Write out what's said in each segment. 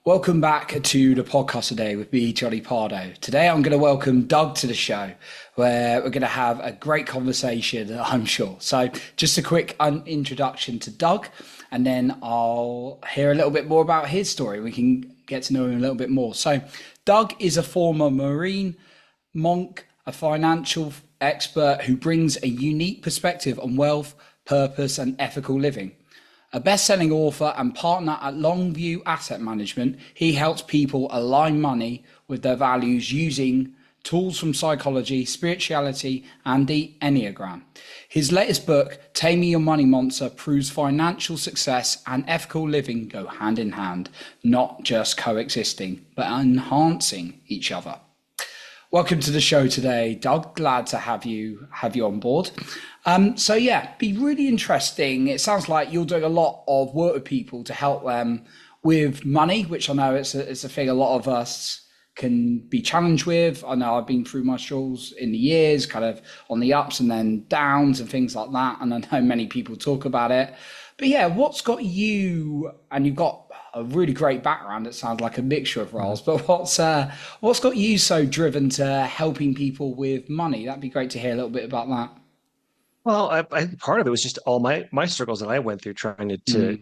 Welcome back to the podcast today with me, Johnny Pardo. Today I'm going to welcome Doug to the show where we're going to have a great conversation, I'm sure. So just a quick introduction to Doug, and then I'll hear a little bit more about his story. We can get to know him a little bit more. So Doug is a former Marine, monk, a financial expert who brings a unique perspective on wealth, purpose, and ethical living. A best-selling author and partner at Longview Asset Management, he helps people align money with their values using tools from psychology, spirituality, and the Enneagram. His latest book, Taming Your Money Monster, proves financial success and ethical living go hand in hand, not just coexisting, but enhancing each other. Welcome to the show today, Doug. Glad to have you on board. Be really interesting. It sounds like you're doing a lot of work with people to help them with money, which I know it's a thing a lot of us can be challenged with. I know I've been through my struggles in the years, kind of on the ups and then downs and things like that. And I know many people talk about it. But yeah, what's got you, and you've got a really great background, it sounds like a mixture of roles, but what's got you so driven to helping people with money? That'd be great to hear a little bit about that. Well, I part of it was just all my struggles that I went through trying to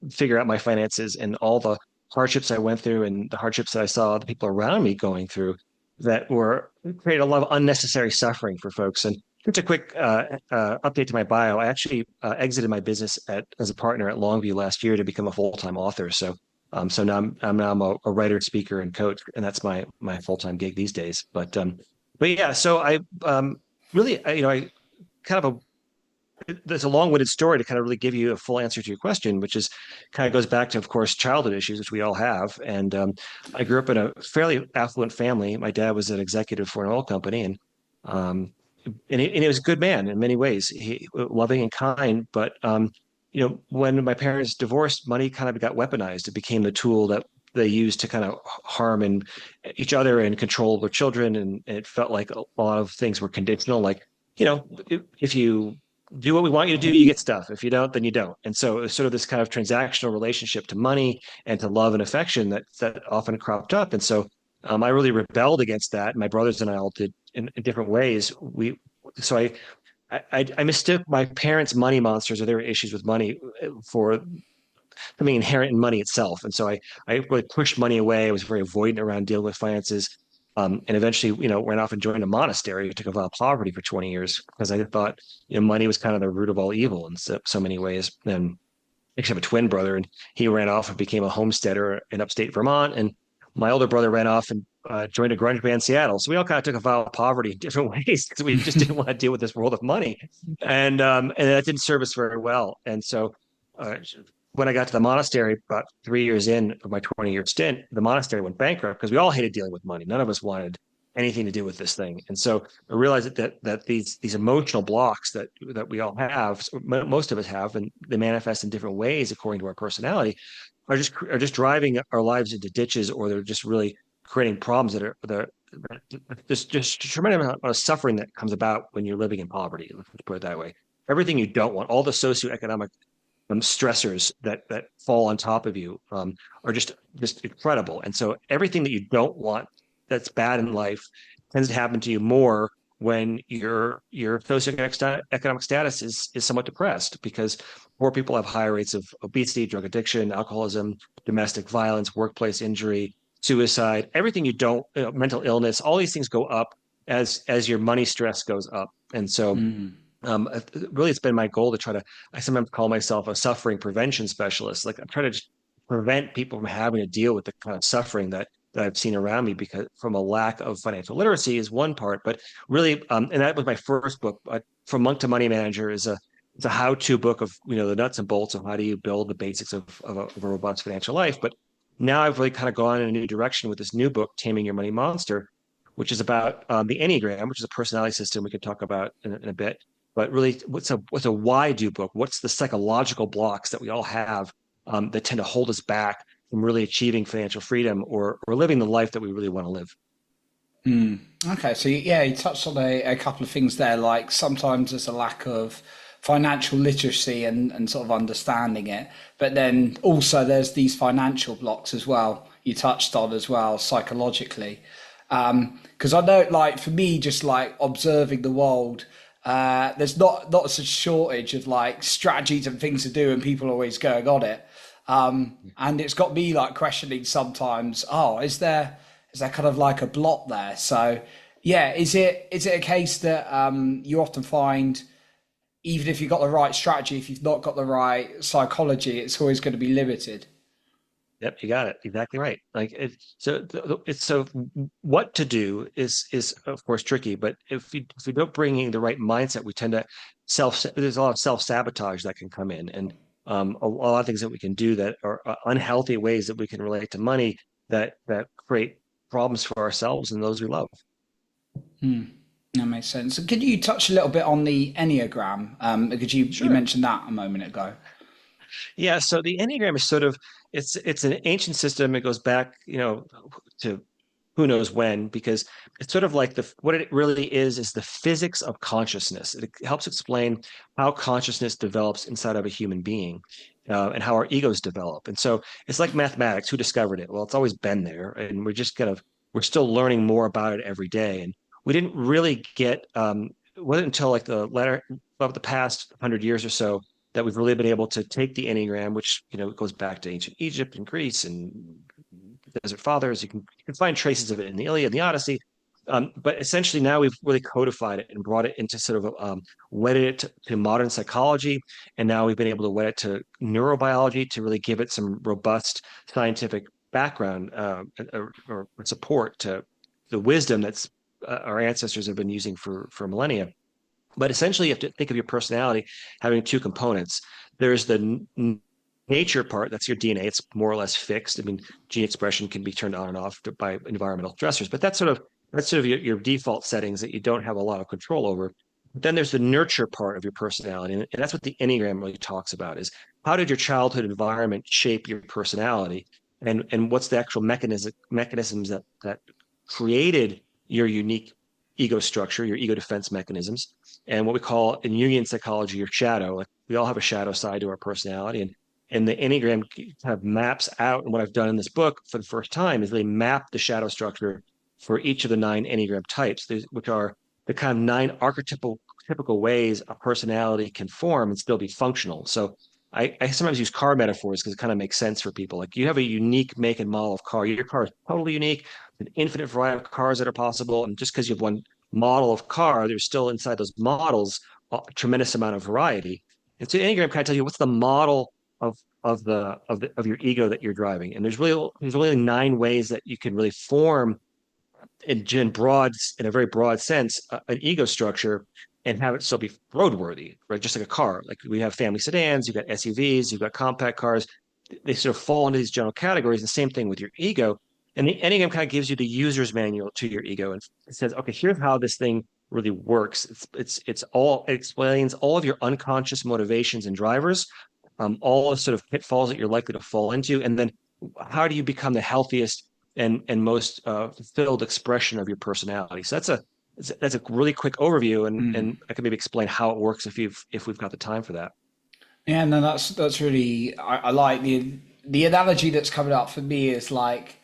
figure out my finances and all the hardships I went through and the hardships that I saw the people around me going through that were created a lot of unnecessary suffering for folks. And just a quick update to my bio. I actually exited my business as a partner at Longview last year to become a full-time author. So now I'm a writer, speaker, and coach, and that's my full-time gig these days. But yeah, so I really, I kind of there's a long-winded story to kind of really give you a full answer to your question, which is kind of goes back to, of course, childhood issues, which we all have. And I grew up in a fairly affluent family. My dad was an executive for an oil company, um, and he was a good man in many ways, loving and kind. But when my parents divorced, money kind of got weaponized. It became the tool that they used to kind of harm each other and control their children. And it felt like a lot of things were conditional, like if you do what we want you to do, you get stuff. If you don't, then you don't. And so it was sort of this kind of transactional relationship to money and to love and affection that often cropped up. And so I really rebelled against that. My brothers and I all did in different ways. I mistook my parents' money monsters or their issues with money for something inherent in money itself. And so I really pushed money away. I was very avoidant around dealing with finances. And eventually, went off and joined a monastery to vow poverty for 20 years because I thought, money was kind of the root of all evil in so many ways. And I actually have a twin brother, and he ran off and became a homesteader in upstate Vermont. And my older brother ran off and joined a grunge band in Seattle. So we all kind of took a vow of poverty in different ways because we just didn't want to deal with this world of money. And that didn't serve us very well. And so uh, when I got to the monastery about 3 years in of my 20-year stint, the monastery went bankrupt because we all hated dealing with money. None of us wanted anything to do with this thing. And so I realized that these emotional blocks that we all have, most of us have, and they manifest in different ways according to our personality, are just driving our lives into ditches, or they're just really creating problems that there's just a tremendous amount of suffering that comes about when you're living in poverty. Let's put it that way. Everything you don't want, all the socioeconomic stressors that fall on top of you are just incredible. And so everything that you don't want that's bad in life tends to happen to you more when your socioeconomic status is somewhat depressed, because poor people have higher rates of obesity, drug addiction, alcoholism, domestic violence, workplace injury, suicide, everything you don't, mental illness, all these things go up as your money stress goes up. And so really, it's been my goal to try to, I sometimes call myself a suffering prevention specialist. Like I'm trying to just prevent people from having to deal with the kind of suffering that I've seen around me because from a lack of financial literacy is one part, but really, and that was my first book, From Monk to Money Manager it's a how-to book of, the nuts and bolts of how do you build the basics of a robust financial life. But now I've really kind of gone in a new direction with this new book, Taming Your Money Monster, which is about the Enneagram, which is a personality system we could talk about in a bit. But really, what's a why do book? What's the psychological blocks that we all have that tend to hold us back from really achieving financial freedom or living the life that we really want to live? Okay, so yeah, you touched on a couple of things there, like sometimes there's a lack of financial literacy and sort of understanding it, but then also there's these financial blocks as well. you touched on as well psychologically. Because I know, like for me, just like observing the world, there's not such shortage of like strategies and things to do, and people always going on it. And it's got me like questioning sometimes. Oh, is there kind of like a blot there? So yeah, is it a case that you often find even if you've got the right strategy, if you've not got the right psychology, it's always going to be limited. Yep, you got it. Exactly right. Like it's so what to do is of course tricky, but if we don't bring in the right mindset, we tend to there's a lot of self-sabotage that can come in, and a lot of things that we can do that are unhealthy ways that we can relate to money that create problems for ourselves and those we love. That makes sense. So could you touch a little bit on the Enneagram? Because you Sure. mentioned that a moment ago. Yeah, so the Enneagram is sort of it's an ancient system. It goes back, to who knows when, because it's sort of like the what it really is the physics of consciousness. It helps explain how consciousness develops inside of a human being, and how our egos develop. And so it's like mathematics. Who discovered it? Well, it's always been there, and we're still learning more about it every day. And we didn't really get it wasn't until like the latter of the past 100 years or so that we've really been able to take the Enneagram, which goes back to ancient Egypt and Greece and the Desert Fathers. You can find traces of it in the Iliad, the Odyssey. But essentially now we've really codified it and brought it into sort of wedded it to modern psychology, and now we've been able to wed it to neurobiology to really give it some robust scientific background, or support to the wisdom that's our ancestors have been using for millennia. But essentially, you have to think of your personality having two components. There's the nature part, that's your DNA. It's more or less fixed. I mean, gene expression can be turned on and off by environmental stressors, but that's sort of your default settings that you don't have a lot of control over. But then there's the nurture part of your personality, and that's what the Enneagram really talks about: is how did your childhood environment shape your personality, and what's the actual mechanisms that created your unique ego structure, your ego defense mechanisms, and what we call in Jungian psychology your shadow. Like we all have a shadow side to our personality, and the Enneagram kind of maps out. And what I've done in this book for the first time is they map the shadow structure for each of the nine Enneagram types, which are the kind of nine archetypal typical ways a personality can form and still be functional. So I sometimes use car metaphors because it kind of makes sense for people. Like you have a unique make and model of car. Your car is totally unique, an infinite variety of cars that are possible. And just because you have one model of car, there's still inside those models a tremendous amount of variety. And so Enneagram kind of tells you what's the model of of your ego that you're driving. And there's really nine ways that you can really form in a very broad sense an ego structure and have it still be roadworthy, right? Just like a car. Like we have family sedans, you've got SUVs, you've got compact cars. They sort of fall into these general categories. The same thing with your ego. And the Enneagram kind of gives you the user's manual to your ego, and it says, okay, here's how this thing really works. It explains all of your unconscious motivations and drivers, all the sort of pitfalls that you're likely to fall into, and then how do you become the healthiest and most fulfilled expression of your personality. So that's a really quick overview, and I can maybe explain how it works if we've got the time for that. Yeah, no, that's really I like the analogy that's coming up for me is like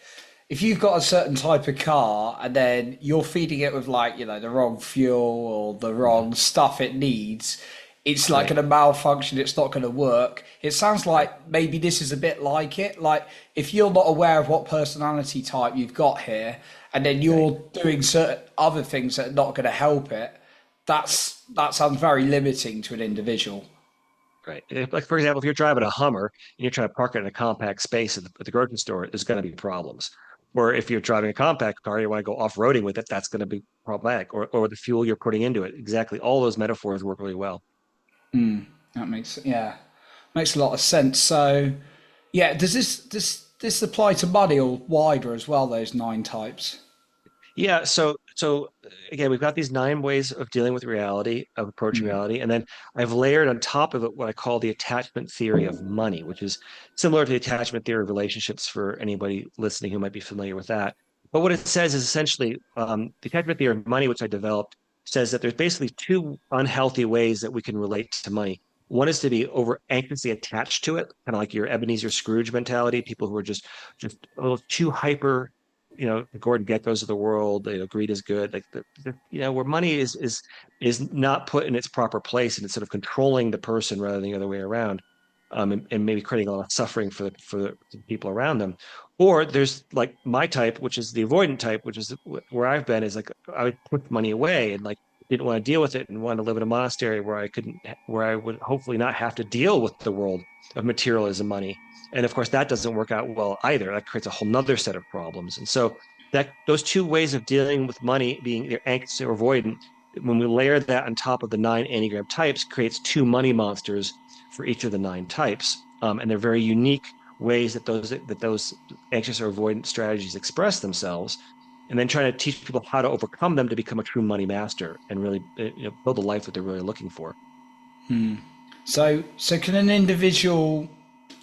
if you've got a certain type of car and then you're feeding it with like the wrong fuel or the Mhm. wrong stuff it needs, it's like Right, going to malfunction. It's not going to work. It sounds right, like maybe this is a bit like it. Like if you're not aware of what personality type you've got here, and then right, you're doing certain other things that are not going to help it, that sounds very limiting to an individual. right. Like for example, if you're driving a Hummer and you're trying to park it in a compact space at the grocery store, there's going to be problems. Or if you're driving a compact car, you want to go off-roading with it, that's going to be problematic. Or the fuel you're putting into it. Exactly. All those metaphors work really well. That makes a lot of sense. So, yeah, does this apply to money or wider as well? Those nine types. Yeah, so again, we've got these nine ways of dealing with reality, of approaching reality, and then I've layered on top of it what I call the attachment theory of money, which is similar to the attachment theory of relationships for anybody listening who might be familiar with that. But what it says is essentially the attachment theory of money, which I developed, says that there's basically two unhealthy ways that we can relate to money. One is to be over anxiously attached to it, kind of like your Ebenezer Scrooge mentality, people who are just a little too hyper, the Gordon Geckos of the world, greed is good. Like where money is not put in its proper place and it's sort of controlling the person rather than the other way around. And maybe creating a lot of suffering for the people around them. Or there's like my type, which is the avoidant type, which is where I've been, is like I would put money away and like didn't want to deal with it and wanted to live in a monastery where I would hopefully not have to deal with the world of materialism money. And of course, that doesn't work out well either. That creates a whole nother set of problems. And so that those two ways of dealing with money, being either anxious or avoidant, when we layer that on top of the 9 Enneagram types, creates two money monsters for each of the 9 types. And they're very unique ways that those anxious or avoidant strategies express themselves, and then trying to teach people how to overcome them to become a true money master and really build a life that they're really looking for. So can an individual,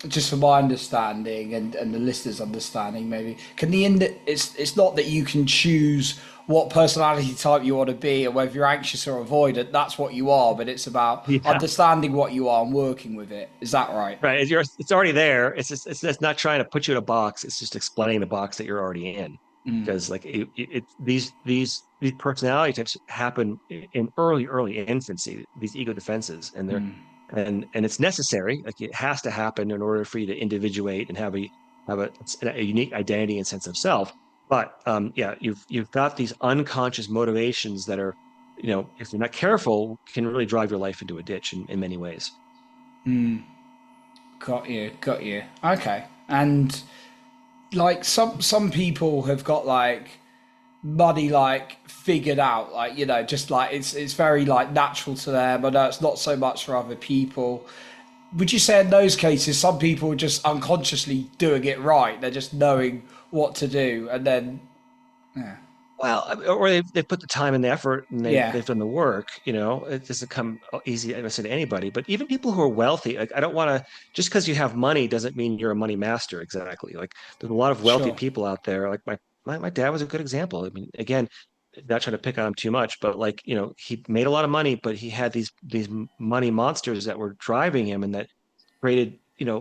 just for my understanding and the listeners' understanding, maybe can it's not that you can choose what personality type you want to be or whether you're anxious or avoidant. That's what you are, but it's about Yeah, understanding what you are and working with it. Is that right? right. It's already there. It's not trying to put you in a box. It's just explaining the box that you're already in. Because like these personality types happen in early infancy. These ego defenses, and and it's necessary. Like it has to happen in order for you to individuate and have a unique identity and sense of self. But yeah, you've got these unconscious motivations that are, if you're not careful, can really drive your life into a ditch in many ways. Got you, got you. Okay, and like some people have got like money like figured out, like just like it's very like natural to them. I know it's not so much for other people. Would you say in those cases some people are just unconsciously doing it right? They're just knowing what to do, and then yeah, Well, or they've put the time and the effort and they've yeah, they've done the work. It doesn't come easy, I say, to anybody. But even people who are wealthy, like I don't want to, just because you have money doesn't mean you're a money master exactly. Like there's a lot of wealthy sure, people out there. Like my dad was a good example. I mean, again, not trying to pick on him too much, but like, he made a lot of money, but he had these money monsters that were driving him and that created,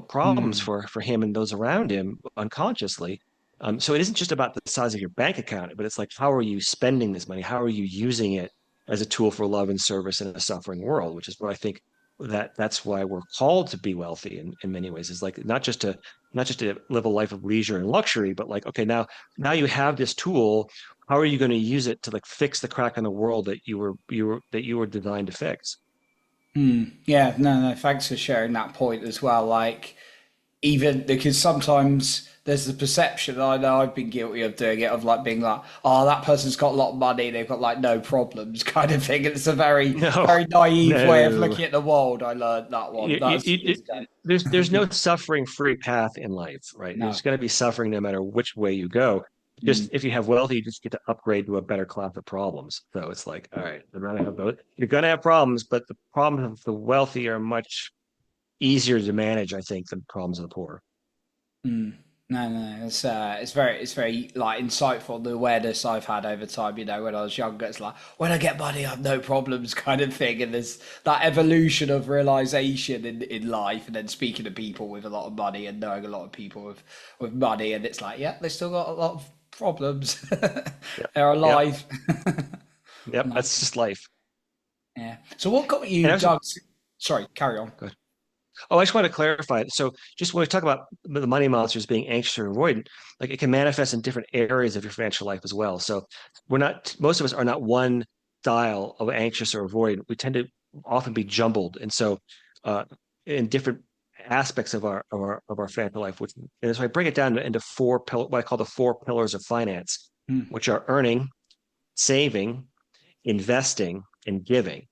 problems for him and those around him unconsciously. So it isn't just about the size of your bank account, but it's like, how are you spending this money? How are you using it as a tool for love and service in a suffering world? Which is what I think that's why we're called to be wealthy in many ways. Is like not just to live a life of leisure and luxury, but like, okay, now you have this tool. How are you going to use it to like fix the crack in the world that you were designed to fix? yeah. No, thanks for sharing that point as well. Like even because sometimes there's the perception, I know I've been guilty of doing it, of like being like, oh, that person's got a lot of money, they've got like no problems kind of thing. And it's a very, No, very naive way of no. looking at the world. I learned that one. That's years ago. There's no suffering free path in life, right? No. There's going to be suffering no matter which way you go. Just if you have wealth, you just get to upgrade to a better class of problems. So it's like, all right, you're going to have problems, but the problems of the wealthy are much easier to manage, I think, than problems of the poor. No, no, it's very like insightful the awareness I've had over time. When I was younger, it's like when I get money, I have no problems, kind of thing. And there's that evolution of realization in life, and then speaking to people with a lot of money and knowing a lot of people with money, and it's like, yeah, they still got a lot of problems. Yep. They're Yep. alive. Yep. No, That's just life. yeah. So what got And you, I was, Doug? Sorry, carry on. go ahead. Oh, I just want to clarify. So, just when we talk about the money monsters being anxious or avoidant, like it can manifest in different areas of your financial life as well. So, most of us are not one style of anxious or avoidant. We tend to often be jumbled. And so, uh, in different aspects of our financial life, and so I break it down into what I call the 4 pillars of finance, which are earning, saving, investing, and giving.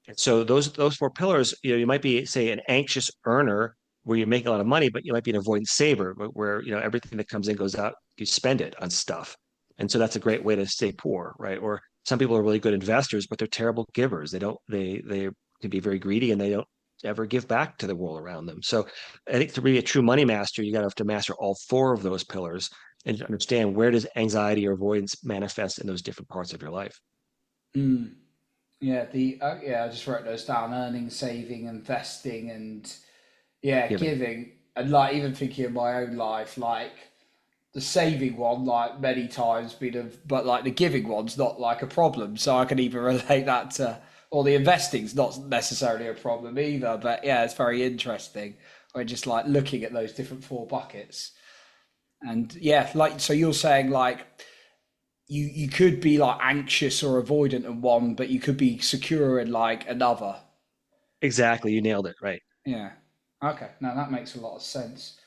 And so those 4 pillars, you might be, say, an anxious earner where you're making a lot of money, but you might be an avoidant saver, where everything that comes in goes out, you spend it on stuff. And so that's a great way to stay poor, right? Or some people are really good investors, but they're terrible givers. They can be very greedy and they don't ever give back to the world around them. So I think to be a true money master, you got to have to master all 4 of those pillars and understand where does anxiety or avoidance manifest in those different parts of your life. Yeah, the yeah, I just wrote those down: earning, saving, investing, and yeah, Giving. giving. And like even thinking of my own life, like the saving one, like many times been of, but like the giving one's not like a problem. So I can even relate that to, or the investing's not necessarily a problem either. But yeah, it's very interesting. We're just like looking at those different four buckets. And yeah, like so you're saying like you could be like anxious or avoidant in one, but you could be secure in like another. Exactly. You nailed it. Right. Yeah. Okay. No, that makes a lot of sense.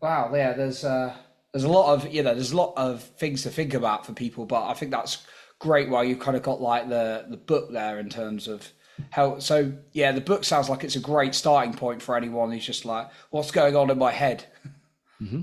Wow. Yeah. There's a lot of there's a lot of things to think about for people, but I think that's great. While you've kind of got like the book there in terms of how. So yeah, the book sounds like it's a great starting point for anyone who's just like, what's going on in my head? Hmm.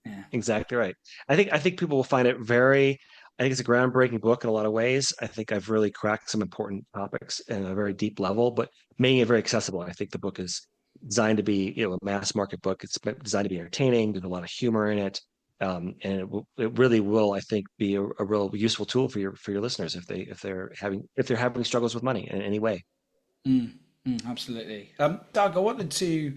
Yeah. Exactly right. I think people will find it very. I think it's a groundbreaking book in a lot of ways. I think I've really cracked some important topics in a very deep level, but making it very accessible. I think the book is designed to be, a mass market book. It's designed to be entertaining. There's a lot of humor in it, and it really will, I think, be a real useful tool for your listeners if they're having struggles with money in any way. Absolutely. Doug, I wanted to.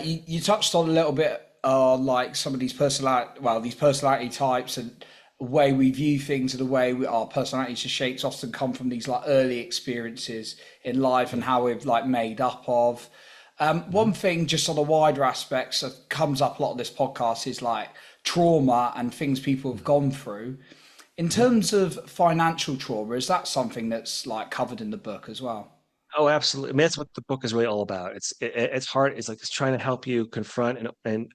You touched on a little bit on like some of these these personality types and the way we view things and the way our personalities and shapes often come from these like early experiences in life and Yeah. how we've like made up of. One Mhm. thing, just on the wider aspects that comes up a lot of this podcast is like trauma and things people have Mhm. gone through. In Mhm. terms of financial trauma, is that something that's like covered in the book as well? Oh, absolutely. I mean, that's what the book is really all about. It's hard. It's like it's trying to help you confront and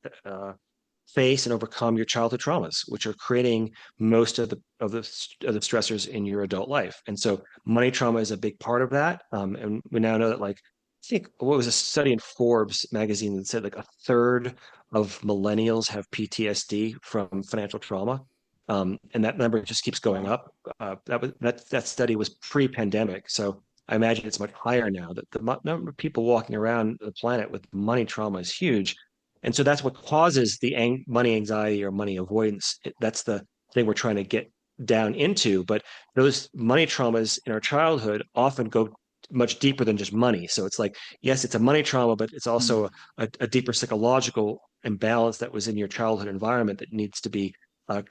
face and overcome your childhood traumas, which are creating most of the stressors in your adult life. And so, money trauma is a big part of that. And we now know that, like, I think what was a study in Forbes magazine that said like a third of millennials have PTSD from financial trauma. And that number just keeps going Wow. up. That study was pre-pandemic, so I imagine it's much higher now. That the number of people walking around the planet with money trauma is huge, and so that's what causes the money anxiety or money avoidance. That's the thing we're trying to get down into. But those money traumas in our childhood often go much deeper than just money. So it's like, yes, it's a money trauma, but it's also a deeper psychological imbalance that was in your childhood environment that needs to be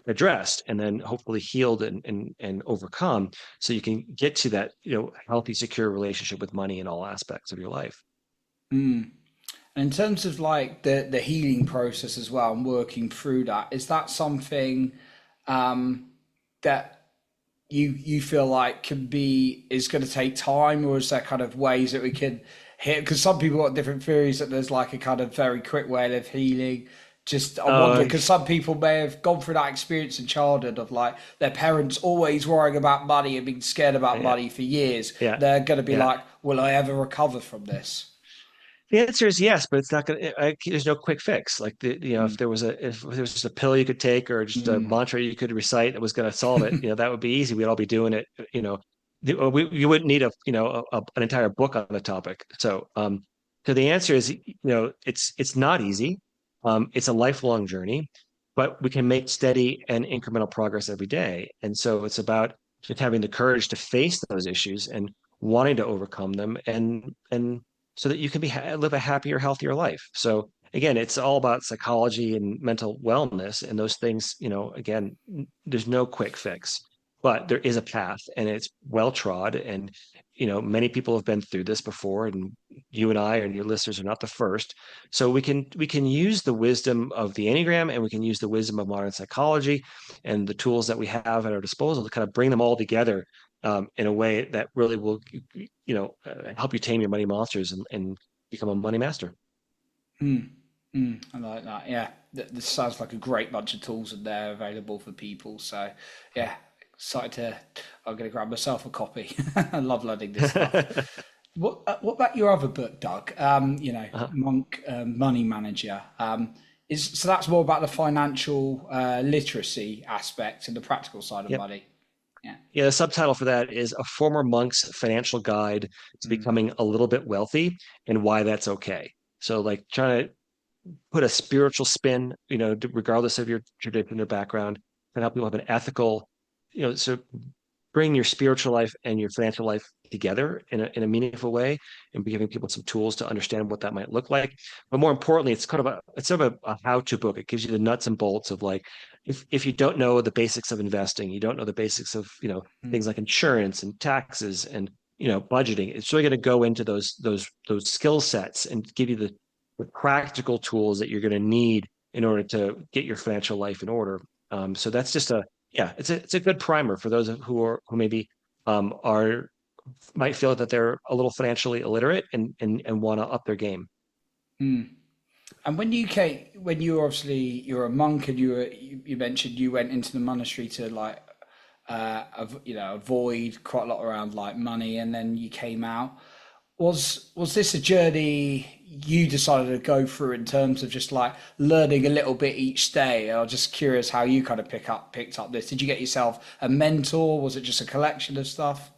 addressed and then hopefully healed and overcome so you can get to that healthy secure relationship with money in all aspects of your life. And in terms of like the healing process as well and working through that, is that something that you feel like can be is going to take time, or is there kind of ways that we can hit? Because some people got different theories that there's like a kind of very quick way of healing. Just I'm wondering uh because some people may have gone through that experience in childhood of like their parents always worrying about money and being scared about yeah, money for years. yeah, They're going to be yeah. like, will I ever recover from this? The answer is yes, but it's not going to, there's no quick fix. Like Mm, if there was just a pill you could take or just a mm, mantra you could recite that was going to solve it, that would be easy. We'd all be doing it, you wouldn't need an entire book on the topic. So the answer is, it's not easy. It's a lifelong journey, but we can make steady and incremental progress every day. And so it's about just having the courage to face those issues and wanting to overcome them and so that you can live a happier, healthier life. So again, it's all about psychology and mental wellness, and those things. Again, there's no quick fix, but there is a path, and it's well trod. And many people have been through this before, and you and I and your listeners are not the first. So we can use the wisdom of the Enneagram, and we can use the wisdom of modern psychology, and the tools that we have at our disposal to kind of bring them all together in a way that really will help you tame your money monsters and become a money master. I like that. Yeah, this sounds like a great bunch of tools in there available for people. So, yeah, excited to. I'm going to grab myself a copy. I love learning this stuff. What about your other book, Doug? Uh-huh. Monk Money Manager. Is so that's more about the financial literacy aspect and the practical side of Yep. money. Yeah. Yeah, the subtitle for that is A Former Monk's Financial Guide to Becoming a Little Bit Wealthy and Why That's Okay. So, like, trying to put a spiritual spin, regardless of your tradition or background, and help people have an ethical, sort of bring your spiritual life and your financial life together in a meaningful way, and be giving people some tools to understand what that might look like. But more importantly, it's sort of a how-to book. It gives you the nuts and bolts of like, if you don't know the basics of investing, you don't know the basics of, things like insurance and taxes and, budgeting. It's really going to go into those skill sets and give you the practical tools that you're going to need in order to get your financial life in order. So that's just yeah, it's a good primer for those who maybe are might feel that they're a little financially illiterate and want to up their game. Mm. And when you came, when you were obviously you're a monk, and you mentioned you went into the monastery to like avoid quite a lot around like money, and then you came out. Was this a journey you decided to go through in terms of just like learning a little bit each day? I'm just curious how you kind of picked up this. Did you get yourself a mentor? Was it just a collection of stuff?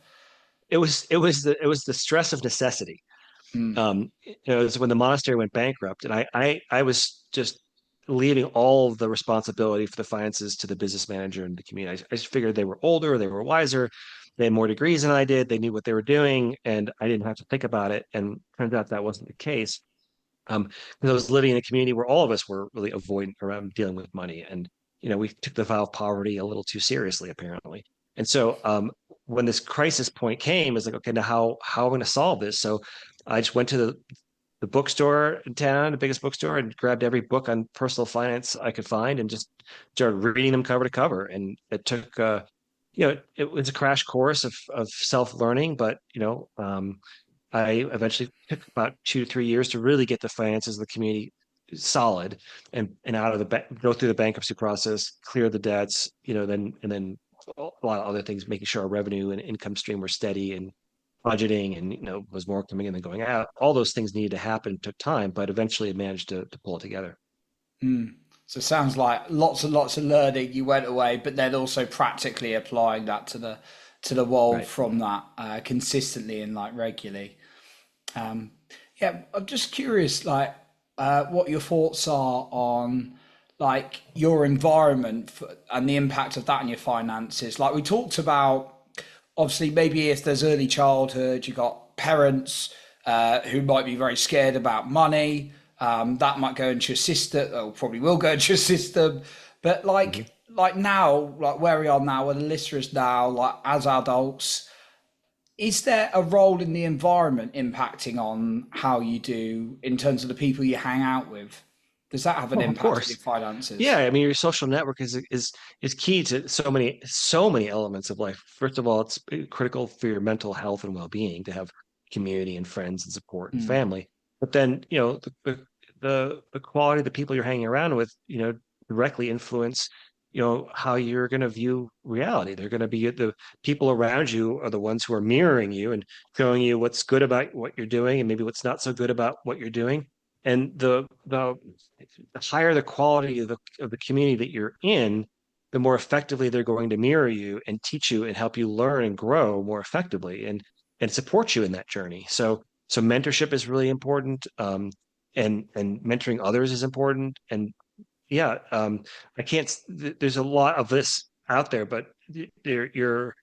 It was the stress of necessity. Mm. It was when the monastery went bankrupt, and I was just leaving all of the responsibility for the finances to the business manager and the community. I just figured they were older, they were wiser, they had more degrees than I did, they knew what they were doing, and I didn't have to think about it. And turns out that wasn't the case. Because I was living in a community where all of us were really avoidant around dealing with money, and we took the vow of poverty a little too seriously, apparently. And so, when this crisis point came, it's like, okay, now how am I going to solve this? So I just went to the bookstore in town, the biggest bookstore, and grabbed every book on personal finance I could find, and just started reading them cover to cover. And it took, it was a crash course of self learning, but I eventually took about 2 to 3 years to really get the finances of the community solid, and out of go through the bankruptcy process, clear the debts, then a lot of other things, making sure our revenue and income stream were steady, and budgeting, and was more coming in than going out. All those things needed to happen, took time, but eventually I managed to pull it together. Mm. So it sounds like lots and lots of learning. You went away, but then also practically applying that to the world Right. from that consistently and like regularly. Um, yeah, I'm just curious, like, what your thoughts are on like your environment and the impact of that on your finances. Like we talked about, obviously, maybe if there's early childhood, you got parents who might be very scared about money. That might go into your system, or probably will go into your system. But Mhm. like now, like where we are now, where the listeners now, like as adults, is there a role in the environment impacting on how you do in terms of the people you hang out with? Does that have an Oh, of impact on your course. finances? Yeah, I mean, your social network is key to so many elements of life. First of all, it's critical for your mental health and well-being to have community and friends and support and Mm, family. But then, the quality of the people you're hanging around with, directly influence, how you're going to view reality. They're going to be the people around you are the ones who are mirroring you and showing you what's good about what you're doing and maybe what's not so good about what you're doing. And the higher the quality of the community that you're in, the more effectively they're going to mirror you and teach you and help you learn and grow more effectively, and support you in that journey. So mentorship is really important, and mentoring others is important. And yeah, I can't. There's a lot of this out there, but you're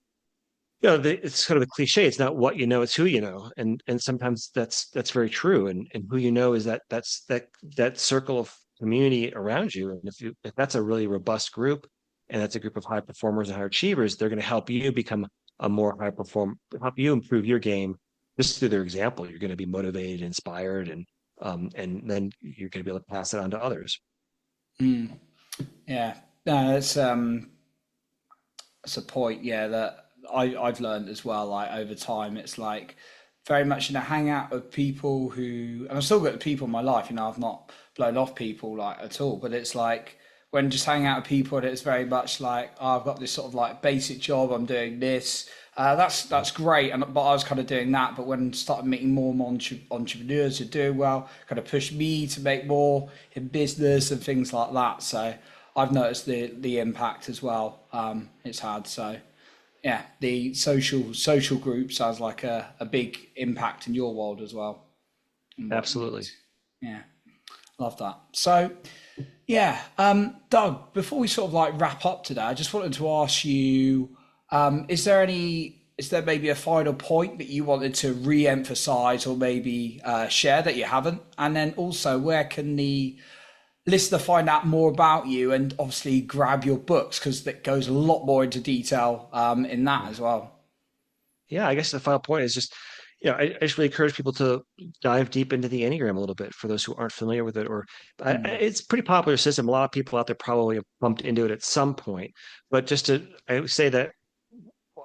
it's sort of a cliche. It's not what you know, it's who you know, and sometimes that's very true. And who you know is that circle of community around you. And if that's a really robust group, and that's a group of high performers and high achievers, they're going to help you become a more high performer, help you improve your game just through their example. You're going to be motivated, inspired, and then you're going to be able to pass it on to others. mm, yeah, no, that's a point. Yeah, that I've learned as well. Like over time, it's like very much in a hangout of people who, and I've still got the people in my life. I've not blown off people like at all, but it's like when just hanging out with people, and it's very much like, oh, I've got this sort of like basic job. I'm doing this. That's great, and but I was kind of doing that. But when I started meeting more and more entrepreneurs who are doing well, kind of pushed me to make more in business and things like that. So I've noticed the impact as well. It's had. So yeah, the social group sounds like a big impact in your world as well. And what you Absolutely. yeah, love that. So yeah, Doug, before we sort of like wrap up today, I just wanted to ask you. Is there maybe a final point that you wanted to re-emphasize or maybe share that you haven't? And then also, where can the listener find out more about you and obviously grab your books because that goes a lot more into detail in that as well. Yeah, I guess the final point is just, I just really encourage people to dive deep into the Enneagram a little bit for those who aren't familiar with it. Or Mm, it's a pretty popular system. A lot of people out there probably have bumped into it at some point. But I would say that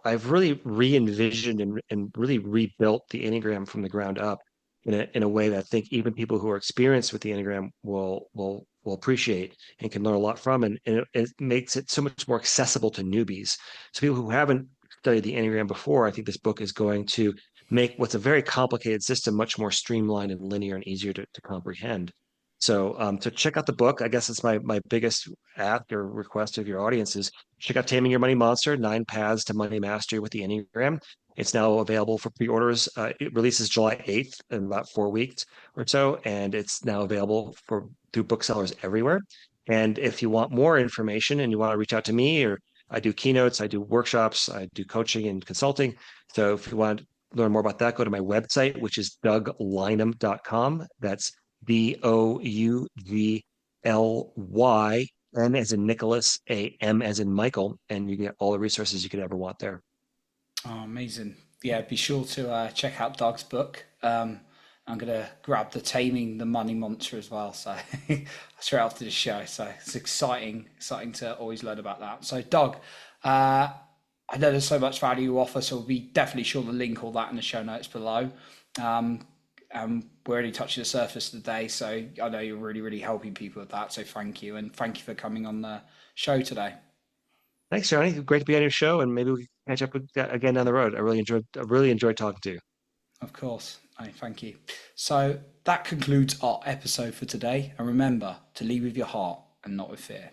I've really re-envisioned and really rebuilt the Enneagram from the ground up in a way that I think even people who are experienced with the Enneagram will appreciate and can learn a lot from, and it makes it so much more accessible to newbies. So people who haven't studied the Enneagram before, I think this book is going to make what's a very complicated system much more streamlined and linear and easier to comprehend. So check out the book. I guess it's my biggest ask or request of your audience is check out Taming Your Money Monster, 9 Paths to Money Mastery with the Enneagram. It's now available for pre-orders. It releases July 8th in about 4 weeks or so, and it's now available for through booksellers everywhere. And if you want more information and you want to reach out to me, or I do keynotes, I do workshops, I do coaching and consulting. So if you want to learn more about that, go to my website, which is douglynam.com. That's DOUGLY, N as in Nicholas, AM as in Michael, and you get all the resources you could ever want there. oh, amazing. Yeah, be sure to check out Doug's book. I'm going to grab the Taming the Money Monster as well. So straight after the show. So it's exciting to always learn about that. So Doug, I know there's so much value you offer, so we'll be definitely sure to link all that in the show notes below. Um, we're only touching the surface today, so I know you're really helping people with that. So thank you, and thank you for coming on the show today. Thanks, Johnny. Great to be on your show, and maybe we can catch up again down the road. I really enjoyed talking to you. Of course, thank you. So that concludes our episode for today, and remember to lead with your heart and not with fear.